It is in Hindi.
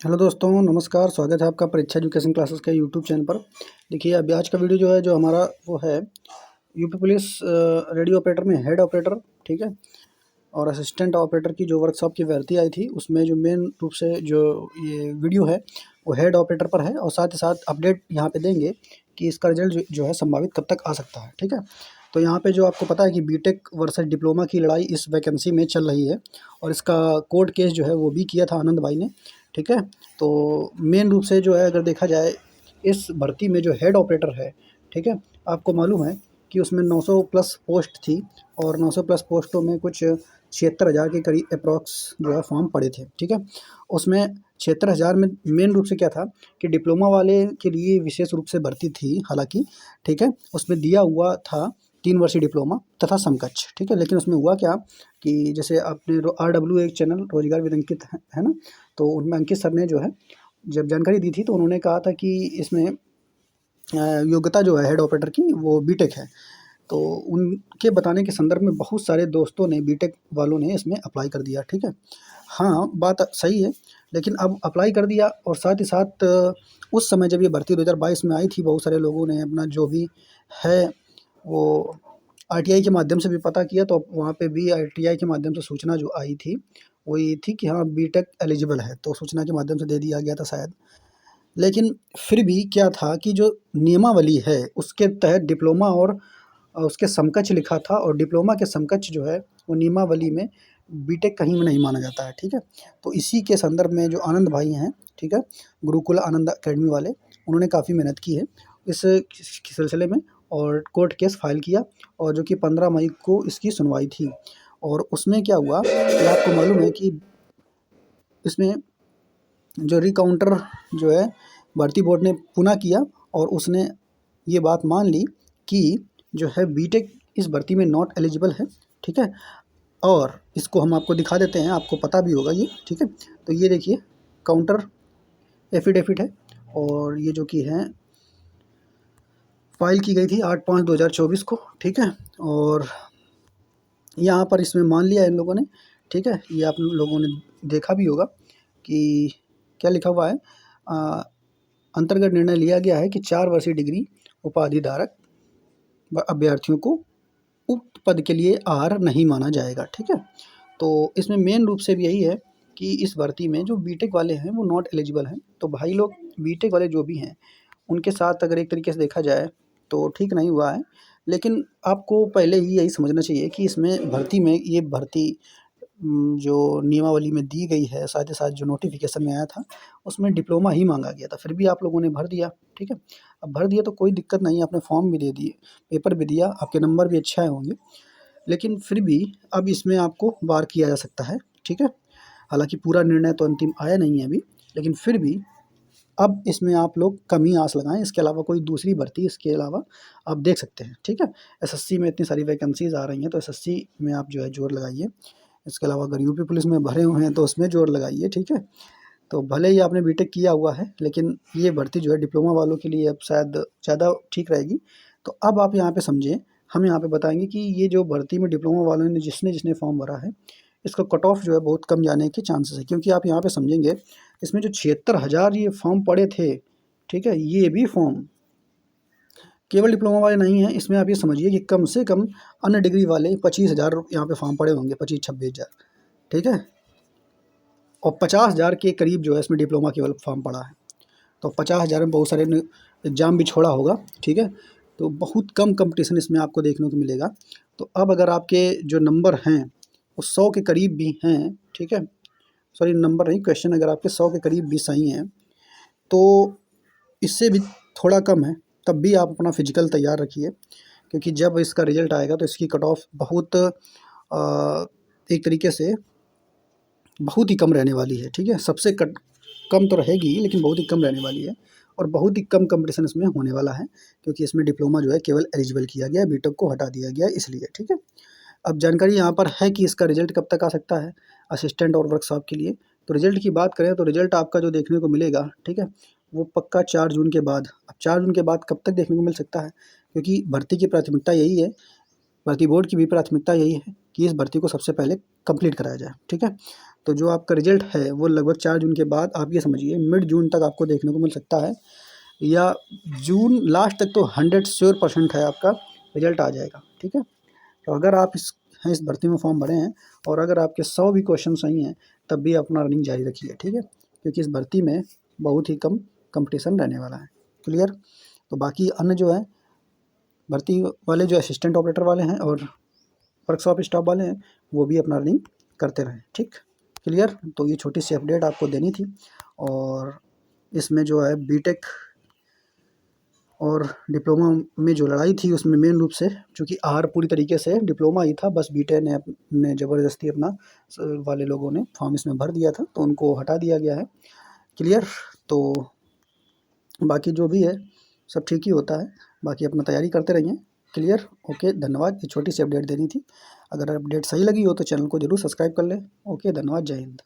हेलो दोस्तों, नमस्कार। स्वागत है आपका परीक्षा एजुकेशन क्लासेस के यूट्यूब चैनल पर। देखिए, अभी आज का वीडियो जो है, जो हमारा वो है यूपी पुलिस रेडियो ऑपरेटर में हेड ऑपरेटर, ठीक है, और असिस्टेंट ऑपरेटर की जो वर्कशॉप की भर्ती आई थी, उसमें जो मेन रूप से जो ये वीडियो है वो हेड ऑपरेटर पर है, और साथ ही साथ अपडेट यहाँ पे देंगे कि इसका रिजल्ट जो है संभावित कब तक आ सकता है, ठीक है। तो यहाँ पे जो आपको पता है कि बीटेक वर्सेस डिप्लोमा की लड़ाई इस वैकेंसी में चल रही है, और इसका कोर्ट केस जो है वो भी किया था आनंद भाई ने, ठीक है। तो मेन रूप से जो है, अगर देखा जाए इस भर्ती में जो हेड ऑपरेटर है, ठीक है, आपको मालूम है कि उसमें 900 प्लस पोस्ट थी, और 900 प्लस पोस्टों में कुछ 76,000 के करीब अप्रॉक्स जो है फॉर्म पड़े थे, ठीक है। उसमें 76,000 में मेन रूप से क्या था कि डिप्लोमा वाले के लिए विशेष रूप से भर्ती थी हालाँकि, ठीक है। उसमें दिया हुआ था 3 वर्षीय डिप्लोमा तथा समकक्ष, ठीक है। लेकिन उसमें हुआ क्या कि जैसे आपने RW एक चैनल रोजगार विद अंकित है ना, तो उनमें अंकित सर ने जो है जब जानकारी दी थी, तो उन्होंने कहा था कि इसमें योग्यता जो है हेड ऑपरेटर की वो बीटेक है। तो उनके बताने के संदर्भ में बहुत सारे दोस्तों ने, बीटेक वालों ने इसमें अप्लाई कर दिया, ठीक है। हाँ, बात सही है, लेकिन अब अप्लाई कर दिया, और साथ ही साथ उस समय जब ये भर्ती 2022 में आई थी, बहुत सारे लोगों ने अपना जो भी है वो आरटीआई के माध्यम से भी पता किया, तो वहाँ पे भी आरटीआई के माध्यम से सूचना जो आई थी वो ये थी कि हाँ, बीटेक एलिजिबल है, तो सूचना के माध्यम से दे दिया गया था शायद। लेकिन फिर भी क्या था कि जो नियमावली है उसके तहत डिप्लोमा और उसके समकक्ष लिखा था, और डिप्लोमा के समकक्ष जो है वो नियमावली में बीटेक कहीं में नहीं माना जाता है, ठीक है। तो इसी के संदर्भ में जो आनंद भाई हैं, ठीक है, गुरुकुल आनंद अकेडमी वाले, उन्होंने काफ़ी मेहनत की है इस सिलसिले में, और कोर्ट केस फाइल किया, और जो कि 15 मई को इसकी सुनवाई थी। और उसमें क्या हुआ कि आपको मालूम है कि इसमें जो रिकाउंटर जो है भर्ती बोर्ड ने पुनः किया, और उसने ये बात मान ली कि जो है बीटेक इस भर्ती में नॉट एलिजिबल है, ठीक है। और इसको हम आपको दिखा देते हैं, आपको पता भी होगा ये, ठीक है। तो ये देखिए, काउंटर एफिडेविट है, और ये जो कि है फाइल की गई थी 8/5/2024 को, ठीक है। और यहाँ पर इसमें मान लिया इन लोगों ने, ठीक है। ये आप लोगों ने देखा भी होगा कि क्या लिखा हुआ है, अंतर्गत निर्णय लिया गया है कि 4 वर्षीय डिग्री उपाधि धारक अभ्यर्थियों को उक्त पद के लिए आर नहीं माना जाएगा, ठीक है। तो इसमें मेन रूप से भी यही है कि इस भर्ती में जो बीटेक वाले हैं वो नॉट एलिजिबल हैं। तो भाई लोग, बीटेक वाले जो भी हैं उनके साथ अगर एक तरीके से देखा जाए तो ठीक नहीं हुआ है। लेकिन आपको पहले ही यही समझना चाहिए कि इसमें भर्ती में ये भर्ती जो नियमावली में दी गई है, साथ ही साथ जो नोटिफिकेशन में आया था उसमें डिप्लोमा ही मांगा गया था, फिर भी आप लोगों ने भर दिया, ठीक है। अब भर दिया तो कोई दिक्कत नहीं है, आपने फॉर्म भी दे दिए, पेपर भी दिया, आपके नंबर भी अच्छे आए होंगे, लेकिन फिर भी अब इसमें आपको बार किया जा सकता है, ठीक है। हालाँकि पूरा निर्णय तो अंतिम आया नहीं है अभी, लेकिन फिर भी अब इसमें आप लोग कम ही आस लगाएँ, इसके अलावा कोई दूसरी भर्ती इसके अलावा आप देख सकते हैं, ठीक है। एसएससी में इतनी सारी वैकेंसीज़ आ रही हैं, तो एसएससी में आप जो है ज़ोर लगाइए। इसके अलावा अगर यूपी पुलिस में भरे हुए हैं तो उसमें ज़ोर लगाइए, ठीक है। तो भले ही आपने बीटेक किया हुआ है, लेकिन ये भर्ती जो है डिप्लोमा वालों के लिए अब शायद ज़्यादा ठीक रहेगी। तो अब आप यहाँ पे समझिए, हम यहाँ पे बताएँगे कि ये जो भर्ती में डिप्लोमा वालों ने जिसने फॉर्म भरा है, इसका कट ऑफ जो है बहुत कम जाने के चांसेस है। क्योंकि आप यहाँ पे समझेंगे, इसमें जो 76,000 ये फॉर्म पड़े थे, ठीक है, ये भी फॉर्म केवल डिप्लोमा वाले नहीं हैं, इसमें आप ये समझिए कि कम से कम अन्य डिग्री वाले 25,000 यहाँ पे फॉर्म पड़े होंगे, 25-26,000, ठीक है। और 50,000 के करीब जो है इसमें डिप्लोमा केवल फॉर्म पड़ा है। तो 50,000 में बहुत सारे ने एग्ज़ाम भी छोड़ा होगा, ठीक है। तो बहुत कम कंपटीशन इसमें आपको देखने को मिलेगा। तो अब अगर आपके जो नंबर हैं वो 100 के करीब भी हैं, ठीक है, सॉरी नंबर नहीं, क्वेश्चन अगर आपके 100 के करीब भी सही हैं, तो इससे भी थोड़ा कम है, तब भी आप अपना फिजिकल तैयार रखिए, क्योंकि जब इसका रिजल्ट आएगा तो इसकी कट ऑफ बहुत एक तरीके से बहुत ही कम रहने वाली है, ठीक है। सबसे कम तो रहेगी, लेकिन बहुत ही कम रहने वाली है, और बहुत ही कम कंपटीशन इसमें होने वाला है, क्योंकि इसमें डिप्लोमा जो है केवल एलिजिबल किया गया है, बीटेक को हटा दिया गया है इसलिए, ठीक है। अब जानकारी यहाँ पर है कि इसका रिजल्ट कब तक आ सकता है असिस्टेंट और वर्कशॉप के लिए। तो रिजल्ट की बात करें तो रिजल्ट आपका जो देखने को मिलेगा, ठीक है, वो पक्का 4 जून के बाद। अब 4 जून के बाद कब तक देखने को मिल सकता है, क्योंकि भर्ती की प्राथमिकता यही है, भर्ती बोर्ड की भी प्राथमिकता यही है कि इस भर्ती को सबसे पहले कंप्लीट कराया जाए, ठीक है। तो जो आपका रिजल्ट है वो लगभग 4 जून के बाद आप ये समझिए मिड जून तक आपको देखने को मिल सकता है, या जून लास्ट तक तो 100 श्योर% है आपका रिजल्ट आ जाएगा। ठीक है, तो अगर आप इस भर्ती में फॉर्म भरे हैं और अगर आपके 100 भी क्वेश्चन सही हैं तब भी अपना रनिंग जारी रखिए। ठीक है, क्योंकि इस भर्ती में बहुत ही कम कंपटीशन रहने वाला है। क्लियर। तो बाकी अन्य जो है भर्ती वाले जो असिस्टेंट ऑपरेटर वाले हैं और वर्कशॉप स्टाफ वाले हैं वो भी अपना रनिंग करते रहें। ठीक, क्लियर। तो ये छोटी सी अपडेट आपको देनी थी। और इसमें जो है बीटेक और डिप्लोमा में जो लड़ाई थी उसमें मेन रूप से चूँकि आर पूरी तरीके से डिप्लोमा ही था, बस बीटेक ने ज़बरदस्ती अपना वाले लोगों ने फॉर्म इसमें भर दिया था तो उनको हटा दिया गया है। क्लियर। तो बाकी जो भी है सब ठीक ही होता है, बाकी अपना तैयारी करते रहिए। क्लियर। ओके, धन्यवाद। ये छोटी सी अपडेट देनी थी। अगर अपडेट सही लगी हो तो चैनल को ज़रूर सब्सक्राइब कर लें। ओके, धन्यवाद। जय हिंद।